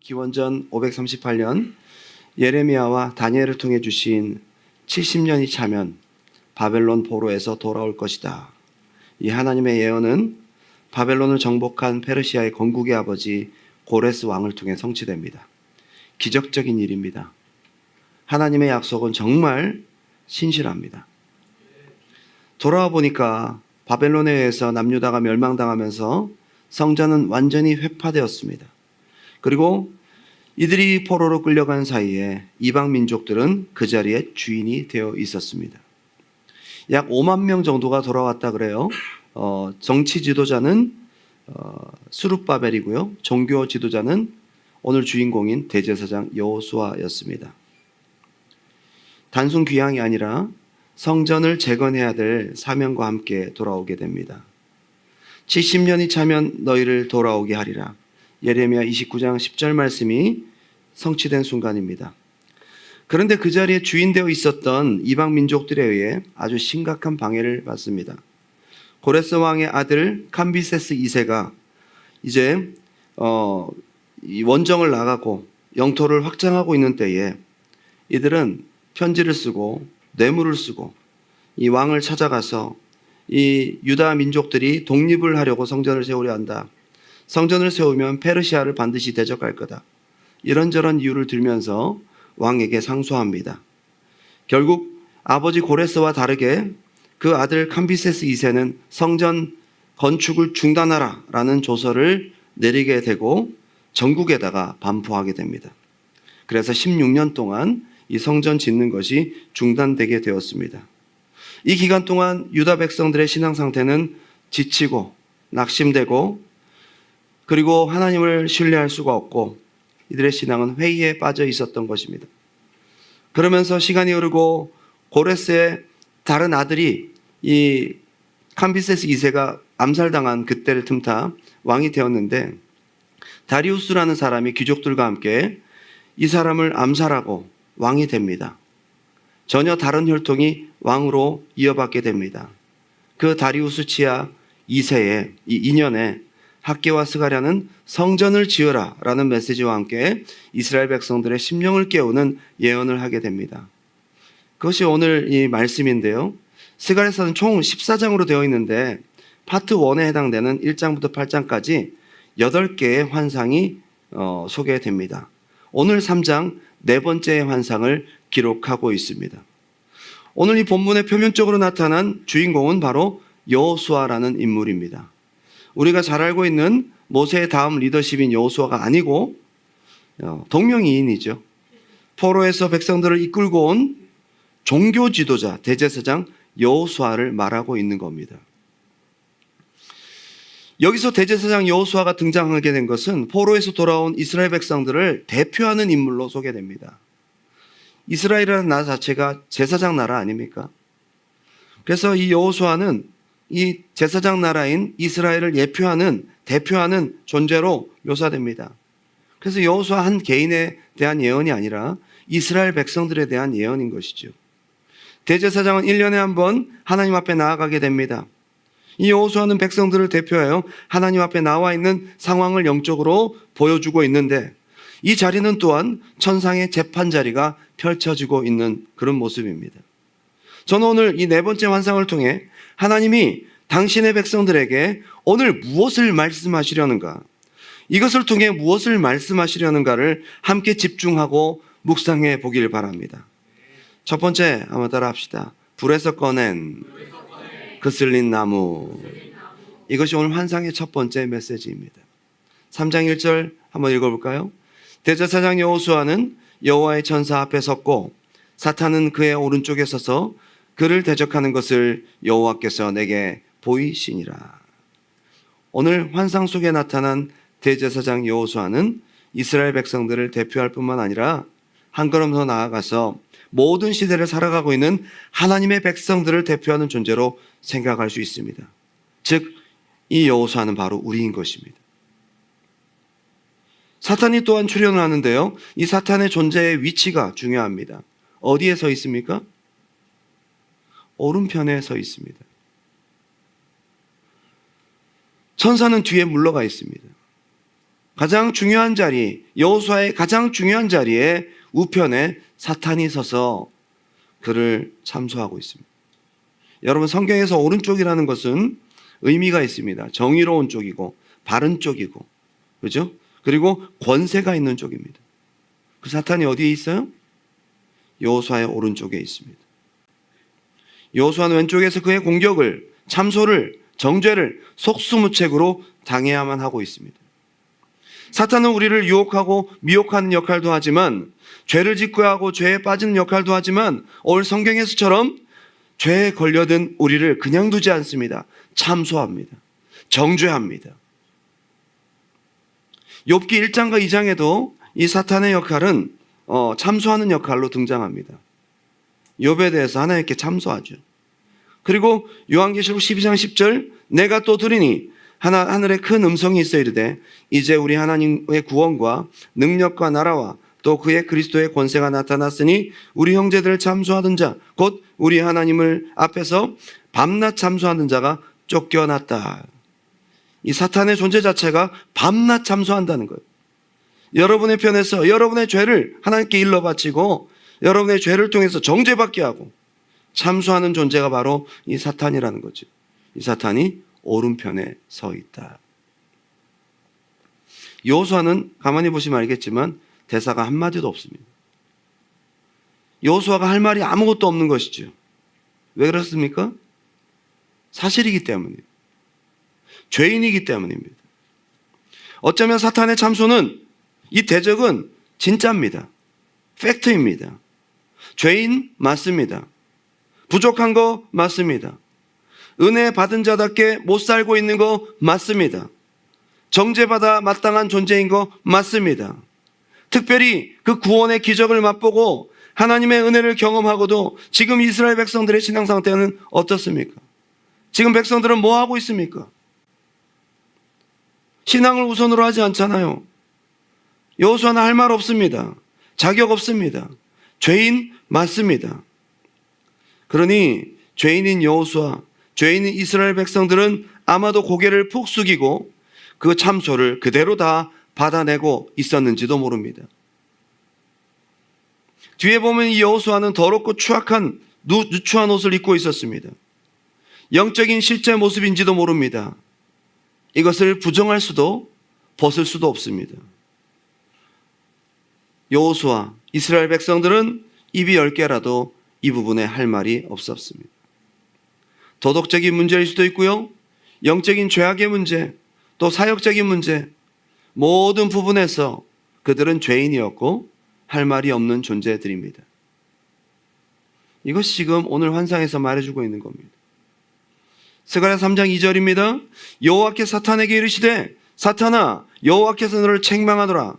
기원전 538년 예레미야와 다니엘을 통해 주신 70년이 차면 바벨론 포로에서 돌아올 것이다. 이 하나님의 예언은 바벨론을 정복한 페르시아의 건국의 아버지 고레스 왕을 통해 성취됩니다. 기적적인 일입니다. 하나님의 약속은 정말 신실합니다. 돌아와 보니까 바벨론에 의해서 남유다가 멸망당하면서 성전은 완전히 회파되었습니다. 그리고 이들이 포로로 끌려간 사이에 이방 민족들은 그 자리에 주인이 되어 있었습니다. 약 5만 명 정도가 돌아왔다 그래요. 정치 지도자는 스룹바벨이고요. 종교 지도자는 오늘 주인공인 대제사장 여호수아였습니다. 단순 귀향이 아니라 성전을 재건해야 될 사명과 함께 돌아오게 됩니다. 70년이 차면 너희를 돌아오게 하리라. 예레미야 29장 10절 말씀이 성취된 순간입니다. 그런데 그 자리에 주인되어 있었던 이방 민족들에 의해 아주 심각한 방해를 받습니다. 고레스 왕의 아들 캄비세스 2세가 이제 이 원정을 나가고 영토를 확장하고 있는 때에 이들은 편지를 쓰고 뇌물을 쓰고 이 왕을 찾아가서 이 유다 민족들이 독립을 하려고 성전을 세우려 한다. 성전을 세우면 페르시아를 반드시 대적할 거다. 이런저런 이유를 들면서 왕에게 상소합니다. 결국 아버지 고레스와 다르게 그 아들 캄비세스 2세는 성전 건축을 중단하라 라는 조서를 내리게 되고 전국에다가 반포하게 됩니다. 그래서 16년 동안 이 성전 짓는 것이 중단되게 되었습니다. 이 기간 동안 유다 백성들의 신앙 상태는 지치고 낙심되고 그리고 하나님을 신뢰할 수가 없고 이들의 신앙은 회의에 빠져 있었던 것입니다. 그러면서 시간이 흐르고 고레스의 다른 아들이 이 캄비세스 2세가 암살당한 그때를 틈타 왕이 되었는데 다리우스라는 사람이 귀족들과 함께 이 사람을 암살하고 왕이 됩니다. 전혀 다른 혈통이 왕으로 이어받게 됩니다. 그 다리우스 치하 2세의 이 2년에 학개와 스가랴는 성전을 지으라 라는 메시지와 함께 이스라엘 백성들의 심령을 깨우는 예언을 하게 됩니다. 그것이 오늘 이 말씀인데요. 스가랴서는 총 14장으로 되어 있는데 파트 1에 해당되는 1장부터 8장까지 8개의 환상이 소개됩니다. 오늘 3장 네 번째의 환상을 기록하고 있습니다. 오늘 이 본문의 표면적으로 나타난 주인공은 바로 여호수아라는 인물입니다. 우리가 잘 알고 있는 모세의 다음 리더십인 여호수아가 아니고 동명이인이죠. 포로에서 백성들을 이끌고 온 종교 지도자 대제사장 여호수아를 말하고 있는 겁니다. 여기서 대제사장 여호수아가 등장하게 된 것은 포로에서 돌아온 이스라엘 백성들을 대표하는 인물로 소개됩니다. 이스라엘이라는 나라 자체가 제사장 나라 아닙니까? 그래서 이 여호수아는 이 제사장 나라인 이스라엘을 대표하는 존재로 묘사됩니다. 그래서 여호수아 한 개인에 대한 예언이 아니라 이스라엘 백성들에 대한 예언인 것이죠. 대제사장은 1년에 한 번 하나님 앞에 나아가게 됩니다. 이 여호수아는 백성들을 대표하여 하나님 앞에 나와 있는 상황을 영적으로 보여주고 있는데 이 자리는 또한 천상의 재판 자리가 펼쳐지고 있는 그런 모습입니다. 저는 오늘 이 네 번째 환상을 통해 하나님이 당신의 백성들에게 오늘 무엇을 말씀하시려는가, 이것을 통해 무엇을 말씀하시려는가를 함께 집중하고 묵상해 보길 바랍니다. 첫 번째 한번 따라 합시다. 불에서 꺼낸 그슬린 나무. 이것이 오늘 환상의 첫 번째 메시지입니다. 3장 1절 한번 읽어볼까요? 대제사장 여호수아는 여호와의 천사 앞에 섰고 사탄은 그의 오른쪽에 서서 그를 대적하는 것을 여호와께서 내게 보이시니라. 오늘 환상 속에 나타난 대제사장 여호수아는 이스라엘 백성들을 대표할 뿐만 아니라 한 걸음 더 나아가서 모든 시대를 살아가고 있는 하나님의 백성들을 대표하는 존재로 생각할 수 있습니다. 즉, 이 여호수아는 바로 우리인 것입니다. 사탄이 또한 출현을 하는데요. 이 사탄의 존재의 위치가 중요합니다. 어디에 서 있습니까? 오른편에 서 있습니다. 천사는 뒤에 물러가 있습니다. 가장 중요한 자리, 여호수아의 가장 중요한 자리에 우편에 사탄이 서서 그를 참소하고 있습니다. 여러분, 성경에서 오른쪽이라는 것은 의미가 있습니다. 정의로운 쪽이고 바른 쪽이고, 그렇죠? 그리고 권세가 있는 쪽입니다. 그 사탄이 어디에 있어요? 여호수아의 오른쪽에 있습니다. 여호수아는 왼쪽에서 그의 공격을, 참소를, 정죄를 속수무책으로 당해야만 하고 있습니다. 사탄은 우리를 유혹하고 미혹하는 역할도 하지만, 죄를 짓고야 하고 죄에 빠지는 역할도 하지만, 오늘 성경에서처럼 죄에 걸려든 우리를 그냥 두지 않습니다. 참소합니다. 정죄합니다. 욥기 1장과 2장에도 이 사탄의 역할은 참소하는 역할로 등장합니다. 욥에 대해서 하나님께 참소하죠. 그리고 요한계시록 12장 10절, 내가 또 들으니 하늘에 큰 음성이 있어 이르되 이제 우리 하나님의 구원과 능력과 나라와 또 그의 그리스도의 권세가 나타났으니 우리 형제들을 참소하던 자, 곧 우리 하나님을 앞에서 밤낮 참소하는 자가 쫓겨났다. 이 사탄의 존재 자체가 밤낮 참소한다는 거예요. 여러분의 편에서 여러분의 죄를 하나님께 일러 바치고 여러분의 죄를 통해서 정죄받게 하고 참소하는 존재가 바로 이 사탄이라는 거죠. 이 사탄이 오른편에 서 있다. 여호수아는 가만히 보시면 알겠지만 대사가 한마디도 없습니다. 여호수아가 할 말이 아무것도 없는 것이죠. 왜 그렇습니까? 사실이기 때문이에요. 죄인이기 때문입니다. 어쩌면 사탄의 참소는, 이 대적은 진짜입니다. 팩트입니다. 죄인 맞습니다. 부족한 거 맞습니다. 은혜 받은 자답게 못 살고 있는 거 맞습니다. 정죄받아 마땅한 존재인 거 맞습니다. 특별히 그 구원의 기적을 맛보고 하나님의 은혜를 경험하고도 지금 이스라엘 백성들의 신앙 상태는 어떻습니까? 지금 백성들은 뭐 하고 있습니까? 신앙을 우선으로 하지 않잖아요. 여호수아는 할 말 없습니다. 자격 없습니다. 죄인 맞습니다. 그러니 죄인인 여호수아, 죄인인 이스라엘 백성들은 아마도 고개를 푹 숙이고 그 참소를 그대로 다 받아내고 있었는지도 모릅니다. 뒤에 보면 이 여호수아는 더럽고 추악한 누추한 옷을 입고 있었습니다. 영적인 실제 모습인지도 모릅니다. 이것을 부정할 수도 벗을 수도 없습니다. 여호수아, 이스라엘 백성들은 입이 10개라도 이 부분에 할 말이 없었습니다. 도덕적인 문제일 수도 있고요, 영적인 죄악의 문제, 또 사역적인 문제, 모든 부분에서 그들은 죄인이었고 할 말이 없는 존재들입니다. 이것이 지금 오늘 환상에서 말해주고 있는 겁니다. 스가랴 3장 2절입니다. 여호와께 사탄에게 이르시되 사탄아, 여호와께서 너를 책망하노라.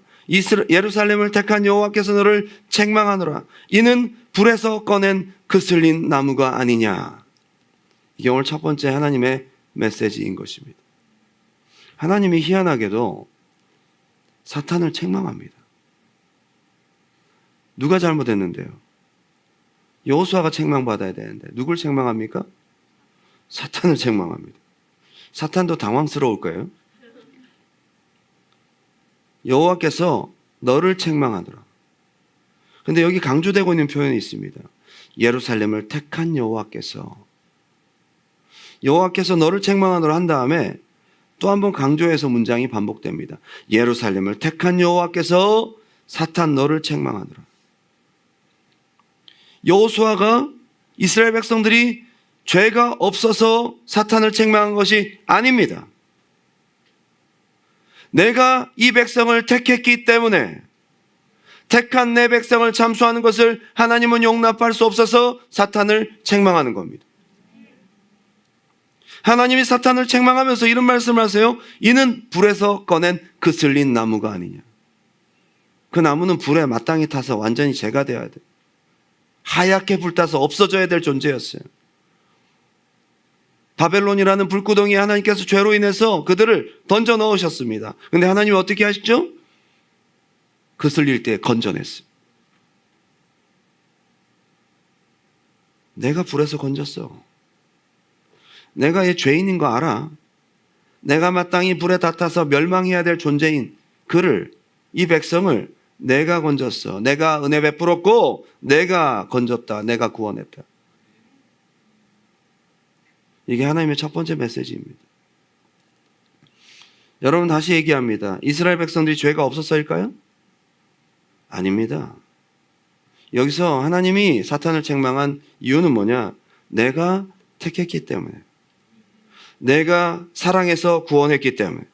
예루살렘을 택한 여호와께서 너를 책망하노라. 이는 불에서 꺼낸 그슬린 나무가 아니냐. 이게 오늘 첫 번째 하나님의 메시지인 것입니다. 하나님이 희한하게도 사탄을 책망합니다. 누가 잘못했는데요? 여호수아가 책망받아야 되는데 누굴 책망합니까? 사탄을 책망합니다. 사탄도 당황스러울 거예요. 여호와께서 너를 책망하노라. 그런데 여기 강조되고 있는 표현이 있습니다. 예루살렘을 택한 여호와께서 너를 책망하노라 한 다음에 또 한 번 강조해서 문장이 반복됩니다. 예루살렘을 택한 여호와께서 사탄 너를 책망하노라. 여호수아가 이스라엘 백성들이 죄가 없어서 사탄을 책망한 것이 아닙니다. 내가 이 백성을 택했기 때문에 택한 내 백성을 참소하는 것을 하나님은 용납할 수 없어서 사탄을 책망하는 겁니다. 하나님이 사탄을 책망하면서 이런 말씀을 하세요. 이는 불에서 꺼낸 그슬린 나무가 아니냐. 그 나무는 불에 마땅히 타서 완전히 재가 되어야 돼. 하얗게 불타서 없어져야 될 존재였어요. 바벨론이라는 불구덩이에 하나님께서 죄로 인해서 그들을 던져 넣으셨습니다. 그런데 하나님이 어떻게 하시죠? 그슬릴 때 건져냈어요. 내가 불에서 건졌어. 내가 얘 죄인인 거 알아. 내가 마땅히 불에 다 타서 멸망해야 될 존재인 그를, 이 백성을 내가 건졌어. 내가 은혜 베풀었고 내가 건졌다. 내가 구원했다. 이게 하나님의 첫 번째 메시지입니다. 여러분, 다시 얘기합니다. 이스라엘 백성들이 죄가 없었어일까요? 아닙니다. 여기서 하나님이 사탄을 책망한 이유는 뭐냐? 내가 택했기 때문에, 내가 사랑해서 구원했기 때문에,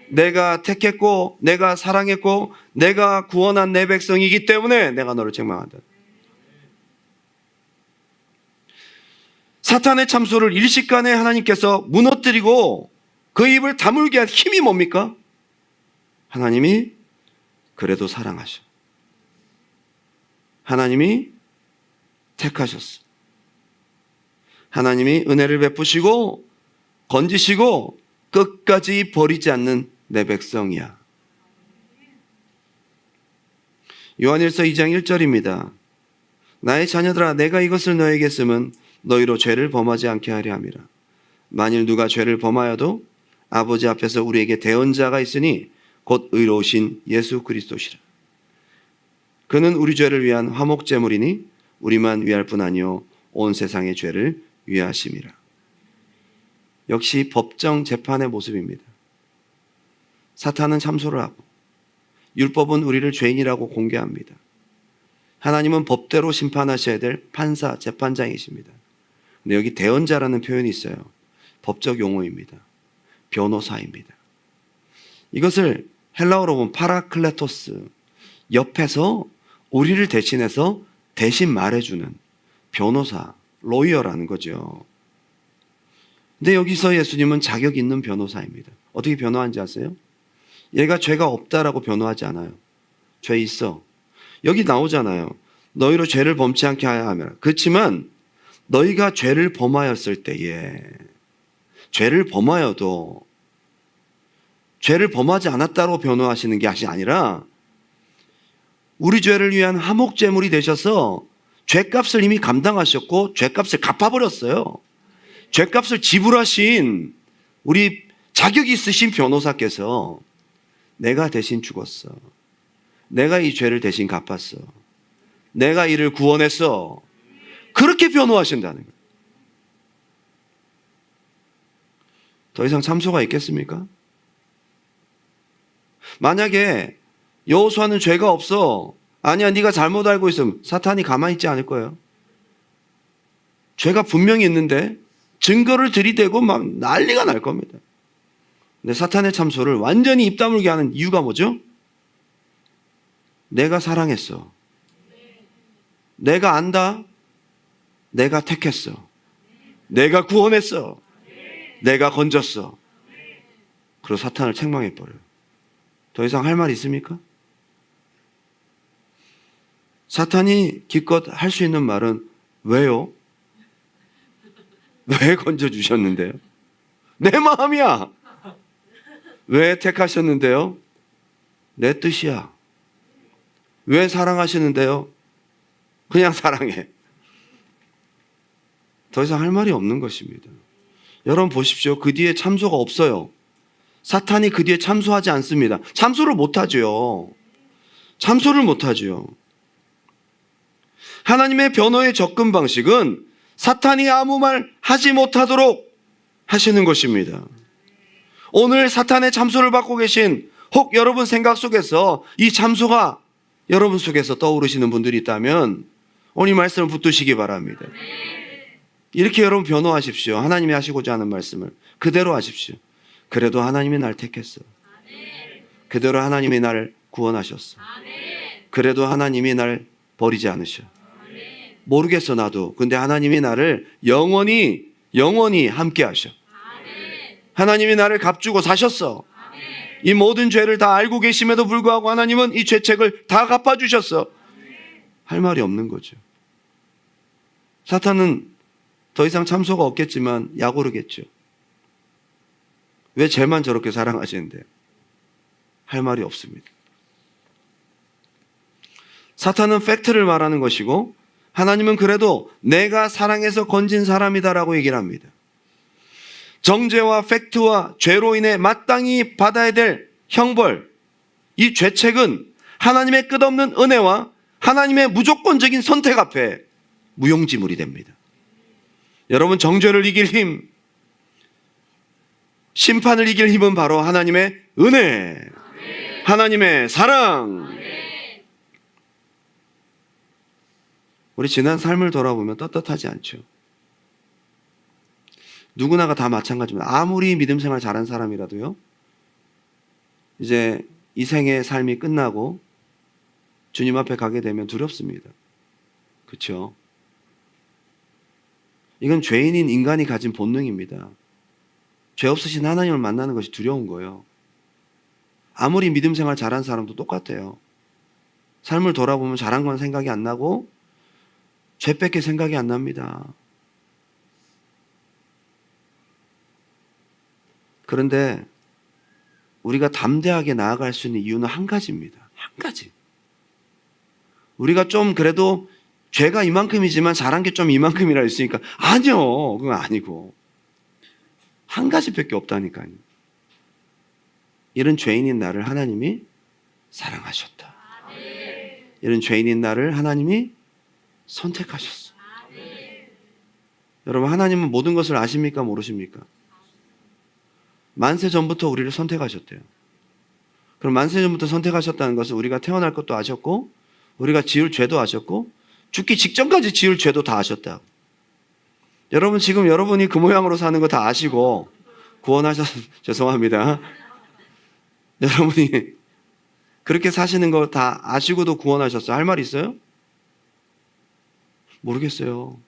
내가 택했고 내가 사랑했고 내가 구원한 내 백성이기 때문에 내가 너를 책망한다. 사탄의 참소를 일식간에 하나님께서 무너뜨리고 그 입을 다물게 한 힘이 뭡니까? 하나님이 그래도 사랑하셔. 하나님이 택하셨어. 하나님이 은혜를 베푸시고 건지시고 끝까지 버리지 않는 내 백성이야. 요한일서 2장 1절입니다. 나의 자녀들아, 내가 이것을 너에게 쓰면 너희로 죄를 범하지 않게 하려 함이라. 만일 누가 죄를 범하여도 아버지 앞에서 우리에게 대언자가 있으니 곧 의로우신 예수 그리스도시라. 그는 우리 죄를 위한 화목제물이니 우리만 위할 뿐 아니요 온 세상의 죄를 위하심이라. 역시 법정 재판의 모습입니다. 사탄은 참소를 하고 율법은 우리를 죄인이라고 공개합니다. 하나님은 법대로 심판하셔야 될 판사, 재판장이십니다. 근데 여기 대언자라는 표현이 있어요. 법적 용어입니다. 변호사입니다. 이것을 헬라어로 보면 파라클레토스, 옆에서 우리를 대신해서 대신 말해주는 변호사, 로이어라는 거죠. 근데 여기서 예수님은 자격 있는 변호사입니다. 어떻게 변호하는지 아세요? 얘가 죄가 없다라고 변호하지 않아요. 죄 있어. 여기 나오잖아요. 너희로 죄를 범치 않게 하여 하며. 그렇지만 너희가 죄를 범하였을 때에, 죄를 범하여도 죄를 범하지 않았다고 변호하시는 게 아니라 우리 죄를 위한 화목제물이 되셔서 죄값을 이미 감당하셨고 죄값을 갚아버렸어요. 죄값을 지불하신 우리 자격 있으신 변호사께서 내가 대신 죽었어. 내가 이 죄를 대신 갚았어. 내가 이를 구원했어. 그렇게 변호하신다는 거예요. 더 이상 참소가 있겠습니까? 만약에 여호수아는 죄가 없어. 아니야, 네가 잘못 알고 있으면 사탄이 가만히 있지 않을 거예요. 죄가 분명히 있는데 증거를 들이대고 막 난리가 날 겁니다. 근데 사탄의 참소를 완전히 입 다물게 하는 이유가 뭐죠? 내가 사랑했어. 내가 안다. 내가 택했어. 내가 구원했어. 내가 건졌어. 그리고 사탄을 책망해버려요. 더 이상 할 말 있습니까? 사탄이 기껏 할 수 있는 말은 왜요? 왜 건져주셨는데요? 내 마음이야. 왜 택하셨는데요? 내 뜻이야. 왜 사랑하시는데요? 그냥 사랑해. 더 이상 할 말이 없는 것입니다. 여러분 보십시오. 그 뒤에 참소가 없어요. 사탄이 그 뒤에 참소하지 않습니다. 참소를 못하죠. 참소를 못하죠. 하나님의 변호의 접근 방식은 사탄이 아무 말 하지 못하도록 하시는 것입니다. 오늘 사탄의 참소를 받고 계신, 혹 여러분 생각 속에서 이 참소가 여러분 속에서 떠오르시는 분들이 있다면 오늘 이 말씀을 붙드시기 바랍니다. 이렇게 여러분 변호하십시오. 하나님이 하시고자 하는 말씀을 그대로 하십시오. 그래도 하나님이 날 택했어. 그대로 하나님이 나를 구원하셨어. 그래도 하나님이 날 버리지 않으셔. 모르겠어 나도. 근데 하나님이 나를 영원히 함께 하셔. 하나님이 나를 값주고 사셨어. 이 모든 죄를 다 알고 계심에도 불구하고 하나님은 이 죄책을 다 갚아주셨어. 할 말이 없는 거죠. 사탄은 더 이상 참소가 없겠지만 약오르겠죠. 왜 쟤만 저렇게 사랑하시는데요? 할 말이 없습니다. 사탄은 팩트를 말하는 것이고 하나님은 그래도 내가 사랑해서 건진 사람이다라고 얘기를 합니다. 정죄와 팩트와 죄로 인해 마땅히 받아야 될 형벌, 이 죄책은 하나님의 끝없는 은혜와 하나님의 무조건적인 선택 앞에 무용지물이 됩니다. 여러분, 정죄를 이길 힘, 심판을 이길 힘은 바로 하나님의 은혜, 하나님의 사랑. 우리 지난 삶을 돌아보면 떳떳하지 않죠. 누구나가 다 마찬가지입니다. 아무리 믿음 생활 잘한 사람이라도요, 이제 이 생의 삶이 끝나고 주님 앞에 가게 되면 두렵습니다. 그렇죠? 이건 죄인인 인간이 가진 본능입니다. 죄 없으신 하나님을 만나는 것이 두려운 거예요. 아무리 믿음 생활 잘한 사람도 똑같아요. 삶을 돌아보면 잘한 건 생각이 안 나고 죄밖에 생각이 안 납니다. 그런데 우리가 담대하게 나아갈 수 있는 이유는 한 가지입니다. 한 가지. 우리가 좀 그래도 죄가 이만큼이지만 잘한 게 좀 이만큼이라 했으니까 아니요, 그건 아니고 한 가지밖에 없다니까요. 이런 죄인인 나를 하나님이 사랑하셨다. 이런 죄인인 나를 하나님이 선택하셨어. 여러분, 하나님은 모든 것을 아십니까? 모르십니까? 만세 전부터 우리를 선택하셨대요. 그럼 만세 전부터 선택하셨다는 것은 우리가 태어날 것도 아셨고, 우리가 지을 죄도 아셨고, 죽기 직전까지 지을 죄도 다 아셨다고. 여러분, 지금 여러분이 그 모양으로 사는 거 다 아시고 죄송합니다. 여러분이 그렇게 사시는 거 다 아시고도 구원하셨어요. 할 말 있어요? 모르겠어요.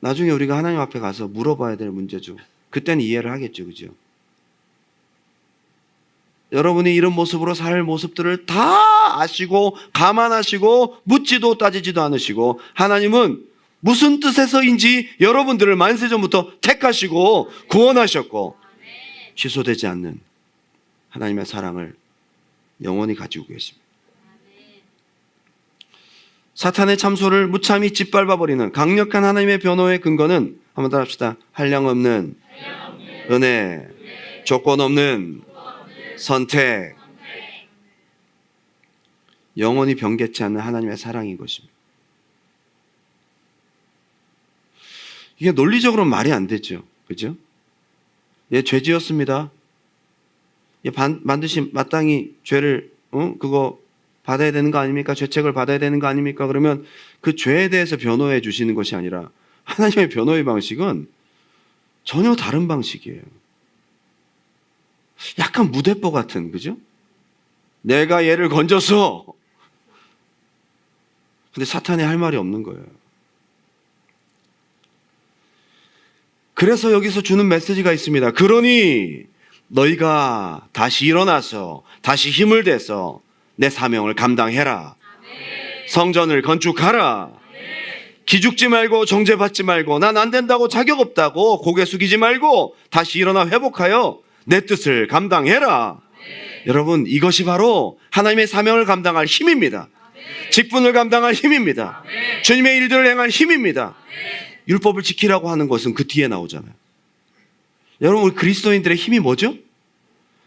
나중에 우리가 하나님 앞에 가서 물어봐야 될 문제죠. 그때는 이해를 하겠죠. 그죠? 여러분이 이런 모습으로 살 모습들을 다 아시고 감안하시고 묻지도 따지지도 않으시고, 하나님은 무슨 뜻에서인지 여러분들을 만세전부터 택하시고 구원하셨고 취소되지 않는 하나님의 사랑을 영원히 가지고 계십니다. 사탄의 참소를 무참히 짓밟아버리는 강력한 하나님의 변호의 근거는, 한번 따라 합시다. 한량없는 은혜, 조건 없는 선택, 영원히 변개치 않는 하나님의 사랑인 것입니다. 이게 논리적으로는 말이 안 되죠. 그죠? 예, 죄 지었습니다. 예, 반드시 마땅히 죄를, 그거 받아야 되는 거 아닙니까? 죄책을 받아야 되는 거 아닙니까? 그러면 그 죄에 대해서 변호해 주시는 것이 아니라 하나님의 변호의 방식은 전혀 다른 방식이에요. 약간 무대뽀 같은, 그죠? 내가 얘를 건져서. 근데 사탄이 할 말이 없는 거예요. 그래서 여기서 주는 메시지가 있습니다. 그러니 너희가 다시 일어나서 다시 힘을 내서 내 사명을 감당해라. 성전을 건축하라. 기죽지 말고 정죄받지 말고 난 안 된다고 자격 없다고 고개 숙이지 말고 다시 일어나 회복하여 내 뜻을 감당해라. 여러분, 이것이 바로 하나님의 사명을 감당할 힘입니다. 직분을 감당할 힘입니다. 주님의 일들을 행할 힘입니다. 율법을 지키라고 하는 것은 그 뒤에 나오잖아요. 여러분, 우리 그리스도인들의 힘이 뭐죠?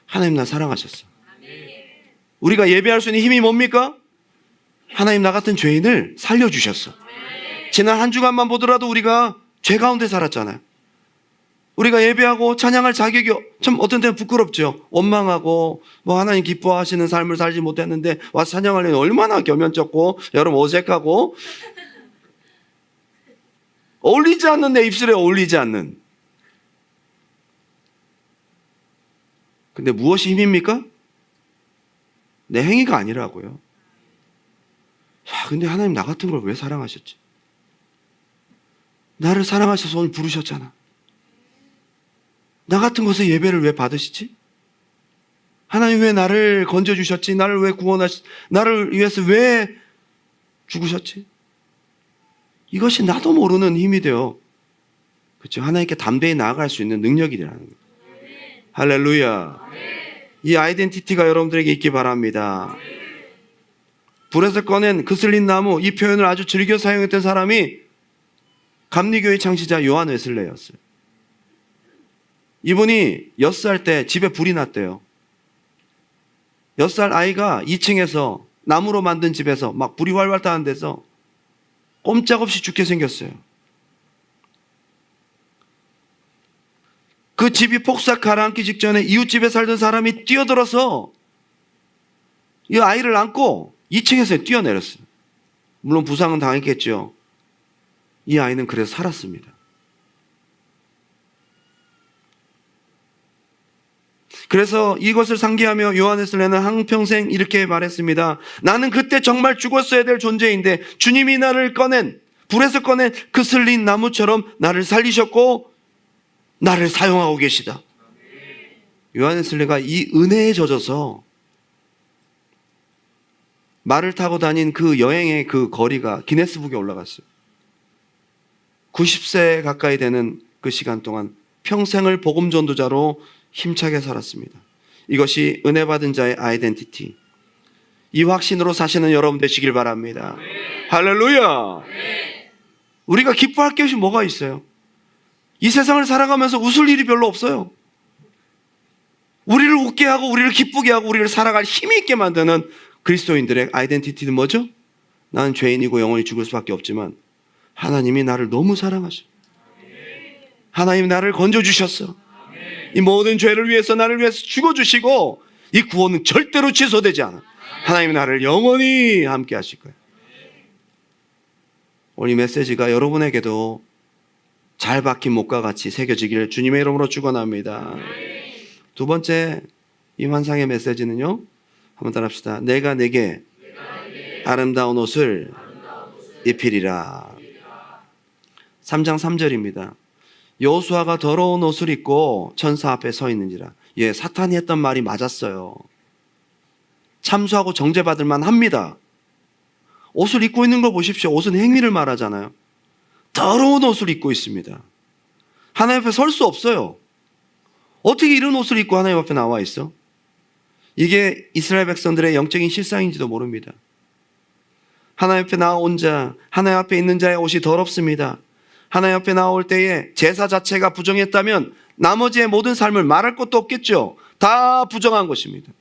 하나님 나 사랑하셨어. 우리가 예배할 수 있는 힘이 뭡니까? 하나님 나 같은 죄인을 살려주셨어. 지난 한 주간만 보더라도 우리가 죄 가운데 살았잖아요. 우리가 예배하고 찬양할 자격이 참 어떤 때는 부끄럽죠. 원망하고 하나님 기뻐하시는 삶을 살지 못했는데 와서 찬양하려니 얼마나 겸연쩍고 여러분 어색하고 어울리지 않는, 내 입술에 어울리지 않는. 근데 무엇이 힘입니까? 내 행위가 아니라고요. 야, 근데 하나님 나 같은 걸 왜 사랑하셨지? 나를 사랑하셔서 오늘 부르셨잖아. 나 같은 것에 예배를 왜 받으시지? 하나님 왜 나를 건져주셨지? 나를 왜 나를 위해서 왜 죽으셨지? 이것이 나도 모르는 힘이 되어, 그렇죠? 하나님께 담대히 나아갈 수 있는 능력이 되라는 거예요. 할렐루야. 이 아이덴티티가 여러분들에게 있기 바랍니다. 불에서 꺼낸 그슬린 나무, 이 표현을 아주 즐겨 사용했던 사람이 감리교의 창시자 요한 웨슬레였어요. 이분이 6살 때 집에 불이 났대요. 6살 아이가 2층에서 나무로 만든 집에서 막 불이 활활 타는 데서 꼼짝없이 죽게 생겼어요. 그 집이 폭삭 가라앉기 직전에 이웃집에 살던 사람이 뛰어들어서 이 아이를 안고 2층에서 뛰어내렸어요. 물론 부상은 당했겠죠. 이 아이는 그래서 살았습니다. 그래서 이것을 상기하며 요하네 슬레는 한평생 이렇게 말했습니다. 나는 그때 정말 죽었어야 될 존재인데 주님이 나를 불에서 꺼낸 그 슬린 나무처럼 나를 살리셨고 나를 사용하고 계시다. 요하네 슬레가 이 은혜에 젖어서 말을 타고 다닌 그 여행의 그 거리가 기네스북에 올라갔어요. 90세 가까이 되는 그 시간 동안 평생을 복음 전도자로 힘차게 살았습니다. 이것이 은혜 받은 자의 아이덴티티. 이 확신으로 사시는 여러분 되시길 바랍니다. 할렐루야. 우리가 기뻐할 것이 뭐가 있어요? 이 세상을 살아가면서 웃을 일이 별로 없어요. 우리를 웃게 하고 우리를 기쁘게 하고 우리를 살아갈 힘이 있게 만드는 그리스도인들의 아이덴티티는 뭐죠? 나는 죄인이고 영원히 죽을 수밖에 없지만 하나님이 나를 너무 사랑하셔. 하나님이 나를 건져주셨어. 이 모든 죄를 위해서 나를 위해서 죽어주시고 이 구원은 절대로 취소되지 않아. 하나님이 나를 영원히 함께 하실 거예요. 오늘 이 메시지가 여러분에게도 잘 박힌 목과 같이 새겨지기를 주님의 이름으로 축원합니다. 두 번째 이 환상의 메시지는요, 한번 따라합시다. 내가 내게 아름다운 옷을 입히리라. 3장 3절입니다. 여호수아가 더러운 옷을 입고 천사 앞에 서 있는지라. 예, 사탄이 했던 말이 맞았어요. 참수하고 정죄받을 만합니다. 옷을 입고 있는 걸 보십시오. 옷은 행위를 말하잖아요. 더러운 옷을 입고 있습니다. 하나님 앞에 설 수 없어요. 어떻게 이런 옷을 입고 하나님 앞에 나와 있어? 이게 이스라엘 백성들의 영적인 실상인지도 모릅니다. 하나님 앞에 나온 자, 하나님 앞에 있는 자의 옷이 더럽습니다. 하나님 앞에 나올 때에 제사 자체가 부정했다면 나머지의 모든 삶을 말할 것도 없겠죠. 다 부정한 것입니다.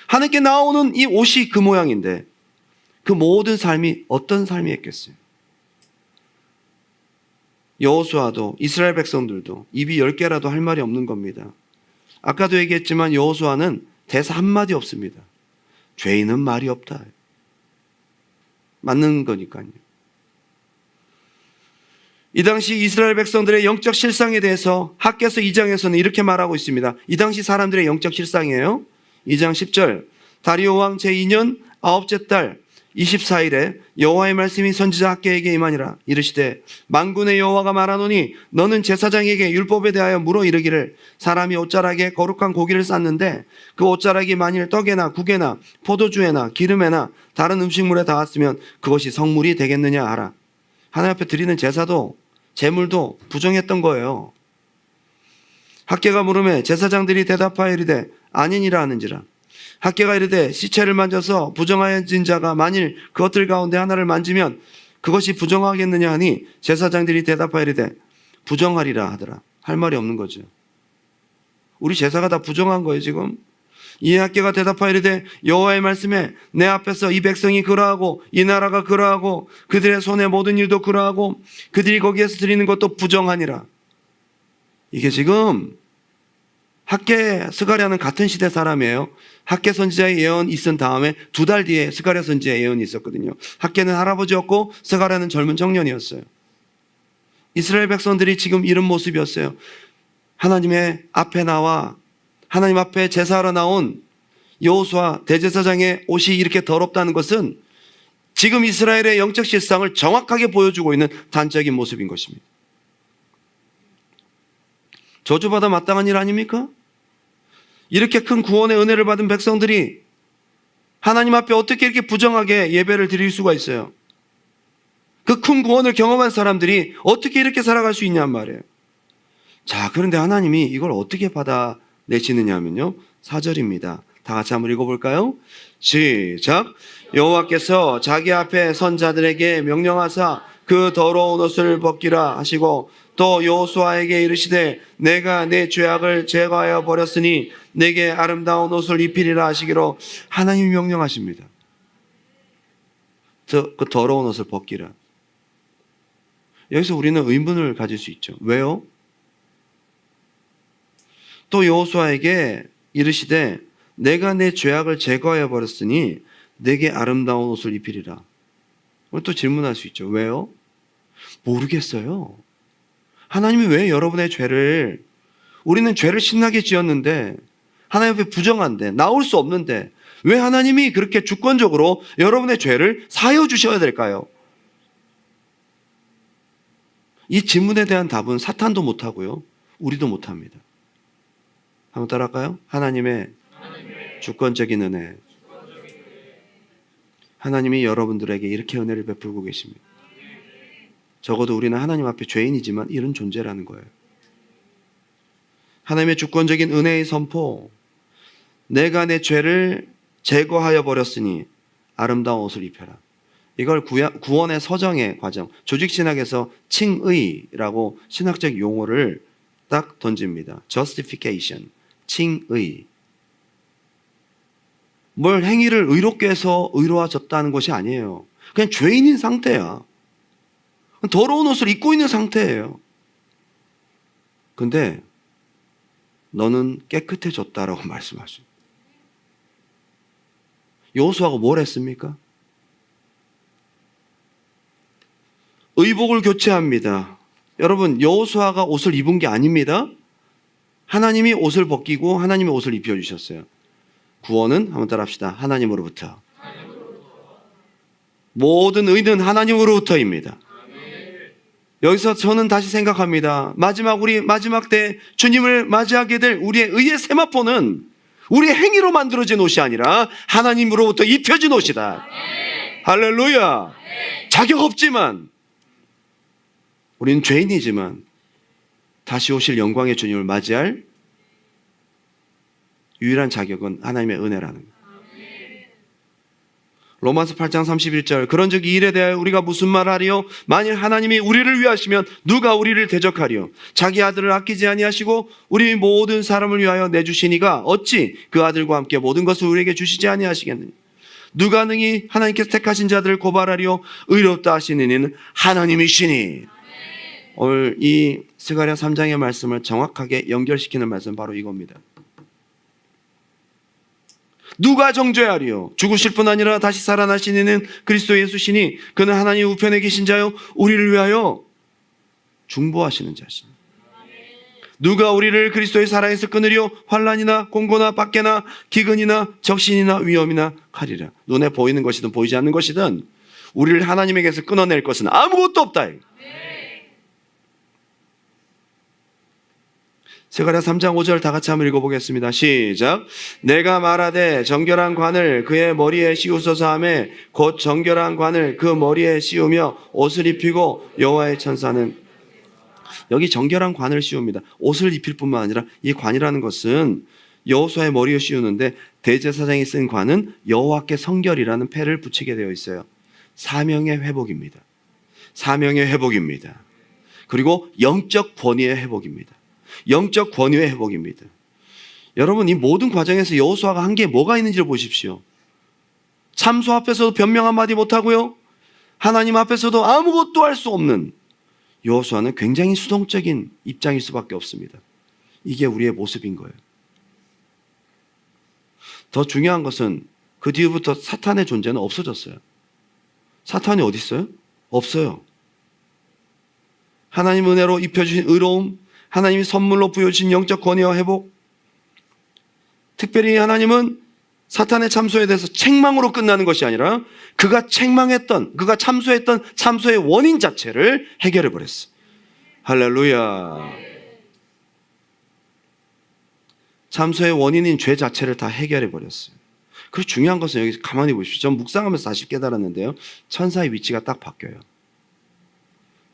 하나님께 나오는 이 옷이 그 모양인데 그 모든 삶이 어떤 삶이었겠어요? 여호수아도 이스라엘 백성들도 입이 10개라도 할 말이 없는 겁니다. 아까도 얘기했지만 여호수아는 대사 한마디 없습니다. 죄인은 말이 없다. 맞는 거니까요. 이 당시 이스라엘 백성들의 영적 실상에 대해서 학개서 2장에서는 이렇게 말하고 있습니다. 이 당시 사람들의 영적 실상이에요. 2장 10절 다리오 왕 제2년 9째 달 24일에 여호와의 말씀이 선지자 학개에게 임하니라. 이르시되 만군의 여호와가 말하노니 너는 제사장에게 율법에 대하여 물어 이르기를 사람이 옷자락에 거룩한 고기를 쌌는데 그 옷자락이 만일 떡에나 국에나 포도주에나 기름에나 다른 음식물에 닿았으면 그것이 성물이 되겠느냐 하라. 하나님 앞에 드리는 제사도 제물도 부정했던 거예요. 학개가 물음에 제사장들이 대답하여 이르되 아니니라 하는지라. 학개가 이르되 시체를 만져서 부정하여진 자가 만일 그것들 가운데 하나를 만지면 그것이 부정하겠느냐 하니 제사장들이 대답하여 이르되 부정하리라 하더라. 할 말이 없는 거죠. 우리 제사가 다 부정한 거예요 지금. 이에 학개가 대답하여 이르되 여호와의 말씀에 내 앞에서 이 백성이 그러하고 이 나라가 그러하고 그들의 손의 모든 일도 그러하고 그들이 거기에서 드리는 것도 부정하니라. 이게 지금 학개 스가랴는 같은 시대 사람이에요. 학개 선지자의 예언이 있은 다음에 2달 뒤에 스가랴 선지자의 예언이 있었거든요. 학개는 할아버지였고 스가랴는 젊은 청년이었어요. 이스라엘 백성들이 지금 이런 모습이었어요. 하나님의 앞에 나와 하나님 앞에 제사하러 나온 여호수아 대제사장의 옷이 이렇게 더럽다는 것은 지금 이스라엘의 영적 실상을 정확하게 보여주고 있는 단적인 모습인 것입니다. 저주받아 마땅한 일 아닙니까? 이렇게 큰 구원의 은혜를 받은 백성들이 하나님 앞에 어떻게 이렇게 부정하게 예배를 드릴 수가 있어요? 그 큰 구원을 경험한 사람들이 어떻게 이렇게 살아갈 수 있냔 말이에요. 자, 그런데 하나님이 이걸 어떻게 받아내시느냐 하면요, 4절입니다. 다 같이 한번 읽어볼까요? 시작. 여호와께서 자기 앞에 선 자들에게 명령하사 그 더러운 옷을 벗기라 하시고 또 여호수아에게 이르시되 내가 내 죄악을 제거하여 버렸으니 내게 아름다운 옷을 입히리라 하시기로 하나님이 명령하십니다. 그 더러운 옷을 벗기라. 여기서 우리는 의문을 가질 수 있죠. 왜요? 또 여호수아에게 이르시되 내가 내 죄악을 제거하여 버렸으니 내게 아름다운 옷을 입히리라. 또 질문할 수 있죠. 왜요? 모르겠어요. 하나님이 왜 여러분의 죄를, 우리는 죄를 신나게 지었는데 하나님 앞에 부정한데 나올 수 없는데 왜 하나님이 그렇게 주권적으로 여러분의 죄를 사하여 주셔야 될까요? 이 질문에 대한 답은 사탄도 못하고요, 우리도 못합니다. 한번 따라할까요? 하나님의 주권적인 은혜. 하나님이 여러분들에게 이렇게 은혜를 베풀고 계십니다. 적어도 우리는 하나님 앞에 죄인이지만 이런 존재라는 거예요. 하나님의 주권적인 은혜의 선포. 내가 내 죄를 제거하여 버렸으니 아름다운 옷을 입혀라. 이걸 구원의 서정의 과정, 조직신학에서 칭의라고 신학적 용어를 딱 던집니다. justification, 칭의. 뭘 행위를 의롭게 해서 의로워졌다는 것이 아니에요. 그냥 죄인인 상태야. 더러운 옷을 입고 있는 상태예요. 근데 너는 깨끗해졌다라고 말씀하십니다. 여호수아가 뭘 했습니까? 의복을 교체합니다. 여러분, 여호수아가 옷을 입은 게 아닙니다. 하나님이 옷을 벗기고 하나님이 옷을 입혀주셨어요. 구원은 한번 따라합시다. 하나님으로부터. 모든 의는 하나님으로부터입니다. 여기서 저는 다시 생각합니다. 우리 마지막 때 주님을 맞이하게 될 우리의 의의 세마포는 우리의 행위로 만들어진 옷이 아니라 하나님으로부터 입혀진 옷이다. 할렐루야. 자격 없지만, 우리는 죄인이지만 다시 오실 영광의 주님을 맞이할 유일한 자격은 하나님의 은혜라는 거예요. 로마서 8장 31절. 그런즉 이 일에 대하여 우리가 무슨 말하리요? 만일 하나님이 우리를 위하시면 누가 우리를 대적하리요? 자기 아들을 아끼지 아니하시고 우리 모든 사람을 위하여 내주시니가 어찌 그 아들과 함께 모든 것을 우리에게 주시지 아니하시겠느냐? 누가 능히 하나님께서 택하신 자들을 고발하리요? 의롭다 하시는 이는 하나님이시니. 오늘 이 스가랴 3장의 말씀을 정확하게 연결시키는 말씀은 바로 이겁니다. 누가 정죄하리요? 죽으실 뿐 아니라 다시 살아나신 이는 그리스도 예수시니 그는 하나님 우편에 계신 자요 우리를 위하여 중보하시는 자시니. 누가 우리를 그리스도의 사랑에서 끊으리요? 환난이나 공고나 박해나 기근이나 적신이나 위험이나 칼이라. 눈에 보이는 것이든 보이지 않는 것이든 우리를 하나님에게서 끊어낼 것은 아무것도 없다. 스가랴 3장 5절 다 같이 한번 읽어보겠습니다. 시작. 내가 말하되 정결한 관을 그의 머리에 씌우소서 하며 곧 정결한 관을 그 머리에 씌우며 옷을 입히고 여호와의 천사는. 여기 정결한 관을 씌웁니다. 옷을 입힐 뿐만 아니라 이 관이라는 것은 여호수아의 머리에 씌우는데 대제사장이 쓴 관은 여호와께 성결이라는 패를 붙이게 되어 있어요. 사명의 회복입니다. 사명의 회복입니다. 그리고 영적 권위의 회복입니다. 영적 권위의 회복입니다. 여러분, 이 모든 과정에서 여호수아가 한 게 뭐가 있는지를 보십시오. 참소 앞에서도 변명 한마디 못하고요, 하나님 앞에서도 아무것도 할 수 없는 여호수아는 굉장히 수동적인 입장일 수밖에 없습니다. 이게 우리의 모습인 거예요. 더 중요한 것은 그 뒤부터 사탄의 존재는 없어졌어요. 사탄이 어디 있어요? 없어요. 하나님 은혜로 입혀주신 의로움, 하나님이 선물로 부여주신 영적 권위와 회복, 특별히 하나님은 사탄의 참소에 대해서 책망으로 끝나는 것이 아니라 그가 참소했던 참소의 원인 자체를 해결해 버렸어요. 할렐루야. 참소의 원인인 죄 자체를 다 해결해 버렸어요. 그리고 중요한 것은 여기 가만히 보십시오. 전 묵상하면서 다시 깨달았는데요, 천사의 위치가 딱 바뀌어요.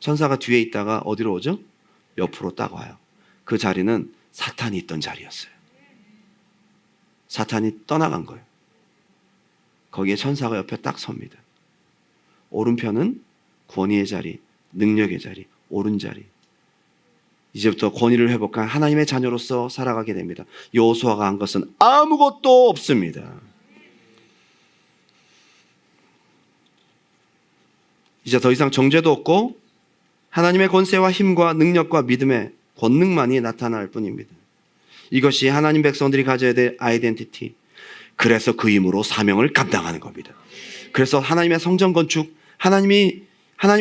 천사가 뒤에 있다가 어디로 오죠? 옆으로 딱 와요. 그 자리는 사탄이 있던 자리였어요. 사탄이 떠나간 거예요. 거기에 천사가 옆에 딱 섭니다. 오른편은 권위의 자리, 능력의 자리, 옳은 자리. 이제부터 권위를 회복한 하나님의 자녀로서 살아가게 됩니다. 여호수아가 한 것은 아무것도 없습니다. 이제 더 이상 정죄도 없고 하나님의 권세와 힘과 능력과 믿음의 권능만이 나타날 뿐입니다. 이것이 하나님 백성들이 가져야 될 아이덴티티. 그래서 그 힘으로 사명을 감당하는 겁니다. 그래서 하나님의 성전 건축, 하나님의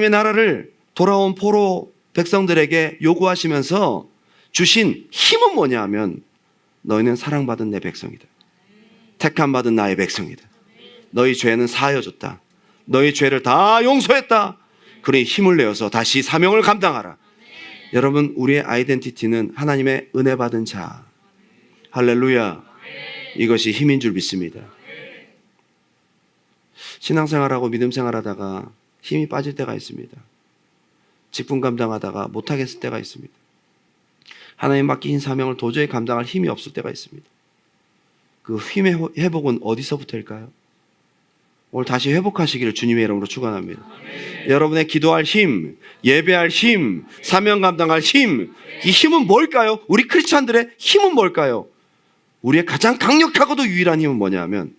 나라를 돌아온 포로 백성들에게 요구하시면서 주신 힘은 뭐냐 하면 너희는 사랑받은 내 백성이다. 택함받은 나의 백성이다. 너희 죄는 사하여졌다. 너희 죄를 다 용서했다. 그러니 힘을 내어서 다시 사명을 감당하라. 여러분, 우리의 아이덴티티는 하나님의 은혜 받은 자. 할렐루야. 이것이 힘인 줄 믿습니다. 신앙생활하고 믿음생활하다가 힘이 빠질 때가 있습니다. 직분 감당하다가 못하겠을 때가 있습니다. 하나님 맡기신 사명을 도저히 감당할 힘이 없을 때가 있습니다. 그 힘의 회복은 어디서부터일까요? 오늘 다시 회복하시기를 주님의 이름으로 축원합니다. 여러분의 기도할 힘, 예배할 힘, 사명 감당할 힘, 이 힘은 뭘까요? 우리 크리스찬들의 힘은 뭘까요? 우리의 가장 강력하고도 유일한 힘은 뭐냐면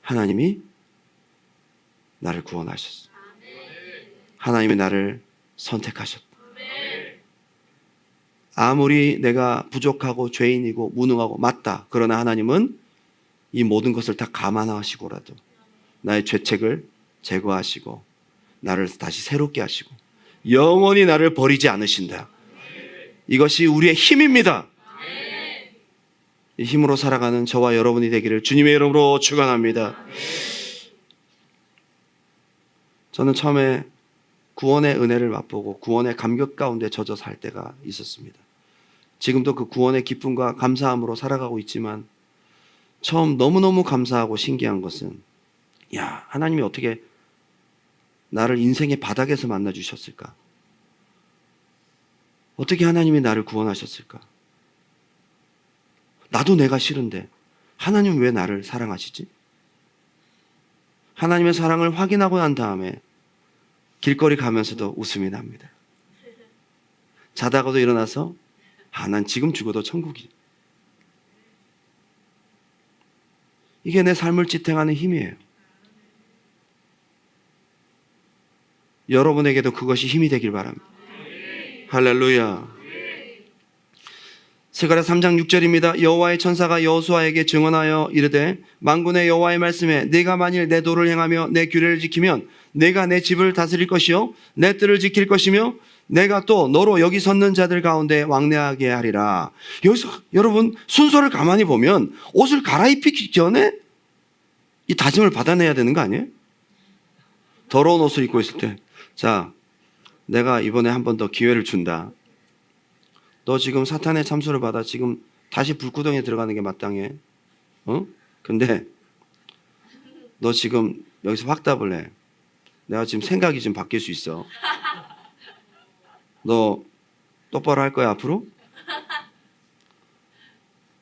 하나님이 나를 구원하셨어. 하나님이 나를 선택하셨다. 아무리 내가 부족하고 죄인이고 무능하고 맞다. 그러나 하나님은 이 모든 것을 다 감안하시고라도 나의 죄책을 제거하시고 나를 다시 새롭게 하시고 영원히 나를 버리지 않으신다. 이것이 우리의 힘입니다. 이 힘으로 살아가는 저와 여러분이 되기를 주님의 이름으로 축원합니다. 저는 처음에 구원의 은혜를 맛보고 구원의 감격 가운데 젖어 살 때가 있었습니다. 지금도 그 구원의 기쁨과 감사함으로 살아가고 있지만 처음 너무너무 감사하고 신기한 것은 야, 하나님이 어떻게 나를 인생의 바닥에서 만나주셨을까? 어떻게 하나님이 나를 구원하셨을까? 나도 내가 싫은데 하나님은 왜 나를 사랑하시지? 하나님의 사랑을 확인하고 난 다음에 길거리 가면서도 웃음이 납니다. 자다가도 일어나서 난 지금 죽어도 천국이. 이게 내 삶을 지탱하는 힘이에요. 여러분에게도 그것이 힘이 되길 바랍니다. 할렐루야. 스가랴 3장 6절입니다. 여호와의 천사가 여호수아에게 증언하여 이르되 만군의 여호와의 말씀에 네가 만일 내 도를 행하며 내 규례를 지키면 내가 내 집을 다스릴 것이요 내 뜰을 지킬 것이며 내가 또 너로 여기 섰는 자들 가운데 왕래하게 하리라. 여기서 여러분 순서를 가만히 보면 옷을 갈아입히기 전에 이 다짐을 받아내야 되는 거 아니에요? 더러운 옷을 입고 있을 때 자, 내가 이번에 한 번 더 기회를 준다. 너 지금 사탄의 참수를 받아 지금 다시 불구덩이에 들어가는 게 마땅해. 근데 너 지금 여기서 확답을 해. 내가 지금 생각이 좀 바뀔 수 있어. 너 똑바로 할 거야 앞으로?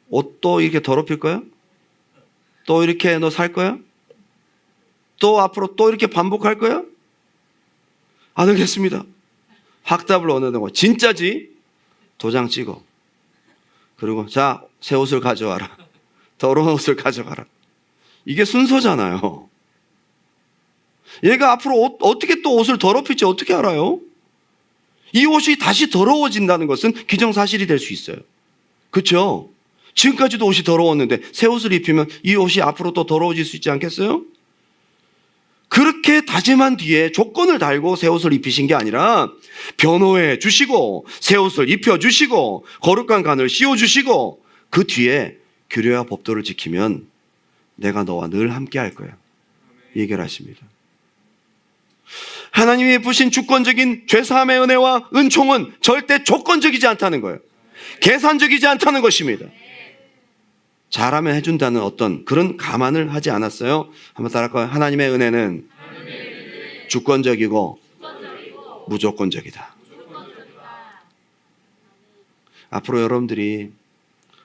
옷도 이렇게 더럽힐 거야? 또 이렇게 너 살 거야? 또 앞으로 또 이렇게 반복할 거야? 안 하겠습니다. 확답을 원하는 거. 진짜지? 도장 찍어. 그리고 자, 새 옷을 가져와라. 더러운 옷을 가져가라. 이게 순서잖아요. 얘가 앞으로 어떻게 또 옷을 더럽힐지 어떻게 알아요? 이 옷이 다시 더러워진다는 것은 기정사실이 될 수 있어요. 그렇죠? 지금까지도 옷이 더러웠는데 새 옷을 입히면 이 옷이 앞으로 또 더러워질 수 있지 않겠어요? 그렇게 다짐한 뒤에 조건을 달고 새 옷을 입히신 게 아니라 변호해 주시고 새 옷을 입혀 주시고 거룩한 간을 씌워 주시고 그 뒤에 규례와 법도를 지키면 내가 너와 늘 함께 할 거야. 얘기를 하십니다. 하나님이 베푸신 주권적인 죄사함의 은혜와 은총은 절대 조건적이지 않다는 거예요. 계산적이지 않다는 것입니다. 잘하면 해준다는 어떤 그런 감안을 하지 않았어요. 한번 따라할까요? 하나님의 은혜는 주권적이고 무조건적이다. 앞으로 여러분들이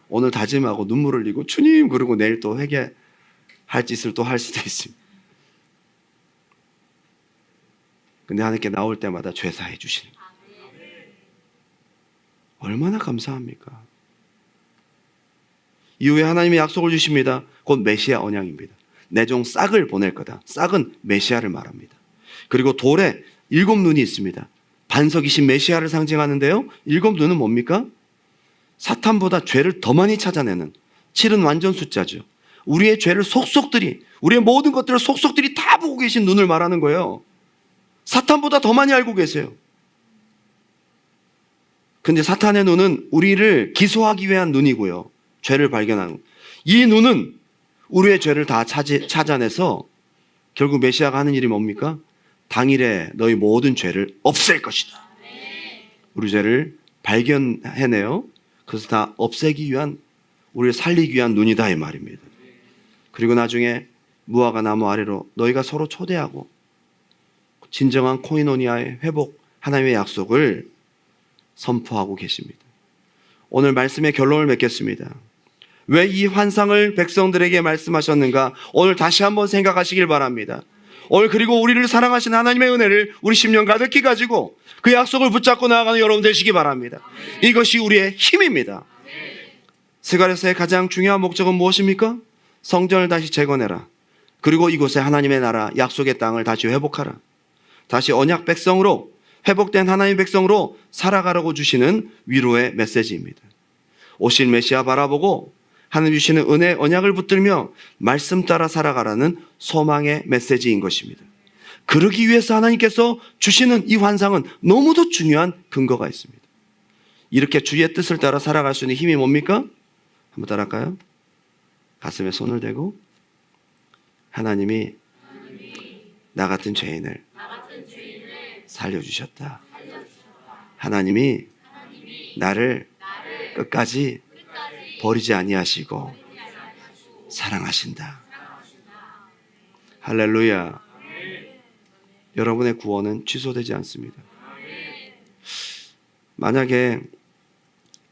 오늘 다짐하고 눈물을 흘리고 주님 그러고 내일 또 회개할 짓을 또 할 수도 있습니다. 근데 하나님께 나올 때마다 죄사해 주시는 거예요. 얼마나 감사합니까? 이후에 하나님이 약속을 주십니다. 곧 메시아 언약입니다. 내 종 싹을 보낼 거다. 싹은 메시아를 말합니다. 그리고 돌에 7눈이 있습니다. 반석이신 메시아를 상징하는데요. 7눈은 뭡니까? 사탄보다 죄를 더 많이 찾아내는 7은 완전 숫자죠. 우리의 죄를 속속들이, 우리의 모든 것들을 속속들이 다 보고 계신 눈을 말하는 거예요. 사탄보다 더 많이 알고 계세요. 근데 사탄의 눈은 우리를 기소하기 위한 눈이고요. 죄를 발견하는. 이 눈은 우리의 죄를 다 찾아내서 결국 메시아가 하는 일이 뭡니까? 당일에 너희 모든 죄를 없앨 것이다. 우리 죄를 발견해내요. 그래서 다 없애기 위한, 우리를 살리기 위한 눈이다 이 말입니다. 그리고 나중에 무화과 나무 아래로 너희가 서로 초대하고 진정한 코이노니아의 회복, 하나님의 약속을 선포하고 계십니다. 오늘 말씀의 결론을 맺겠습니다. 왜 이 환상을 백성들에게 말씀하셨는가? 오늘 다시 한번 생각하시길 바랍니다. 오늘 그리고 우리를 사랑하신 하나님의 은혜를 우리 심령 가득히 가지고 그 약속을 붙잡고 나아가는 여러분 되시기 바랍니다. 이것이 우리의 힘입니다. 스가랴서의 가장 중요한 목적은 무엇입니까? 성전을 다시 재건해라. 그리고 이곳에 하나님의 나라, 약속의 땅을 다시 회복하라. 다시 언약 백성으로, 회복된 하나님의 백성으로 살아가라고 주시는 위로의 메시지입니다. 오실 메시아 바라보고 하나님 주시는 은혜 언약을 붙들며 말씀 따라 살아가라는 소망의 메시지인 것입니다. 그러기 위해서 하나님께서 주시는 이 환상은 너무도 중요한 근거가 있습니다. 이렇게 주의 뜻을 따라 살아갈 수 있는 힘이 뭡니까? 한번 따라할까요? 가슴에 손을 대고 하나님이 나 같은 죄인을 살려주셨다. 하나님이 나를 끝까지 버리지 아니하시고 사랑하신다. 할렐루야. 여러분의 구원은 취소되지 않습니다. 만약에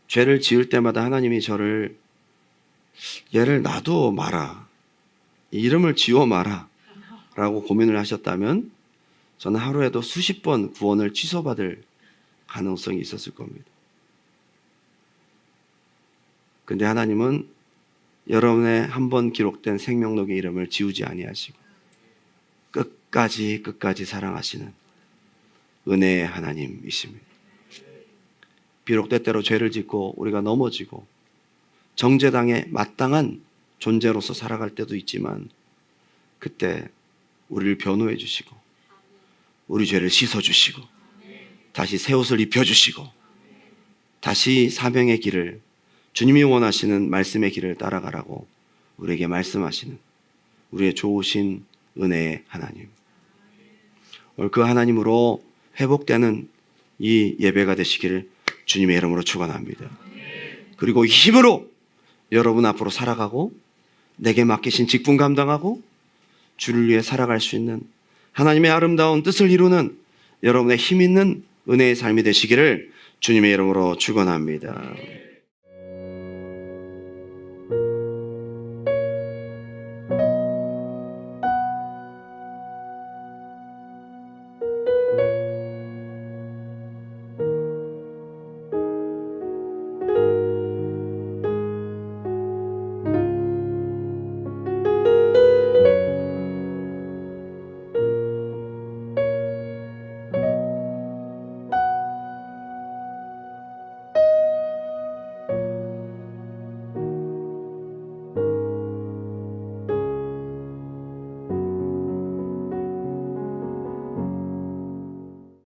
죄를 지을 때마다 하나님이 저를 얘를 놔둬 마라, 이름을 지워 마라 라고 고민을 하셨다면 저는 하루에도 수십 번 구원을 취소받을 가능성이 있었을 겁니다. 근데 하나님은 여러분의 한 번 기록된 생명록의 이름을 지우지 아니하시고 끝까지 사랑하시는 은혜의 하나님이십니다. 비록 때때로 죄를 짓고 우리가 넘어지고 정죄당에 마땅한 존재로서 살아갈 때도 있지만 그때 우리를 변호해 주시고 우리 죄를 씻어 주시고 다시 새 옷을 입혀 주시고 다시 사명의 길을, 주님이 원하시는 말씀의 길을 따라가라고 우리에게 말씀하시는 우리의 좋으신 은혜의 하나님. 오늘 그 하나님으로 회복되는 이 예배가 되시기를 주님의 이름으로 축원합니다. 그리고 힘으로 여러분 앞으로 살아가고 내게 맡기신 직분 감당하고 주를 위해 살아갈 수 있는 하나님의 아름다운 뜻을 이루는 여러분의 힘 있는 은혜의 삶이 되시기를 주님의 이름으로 축원합니다.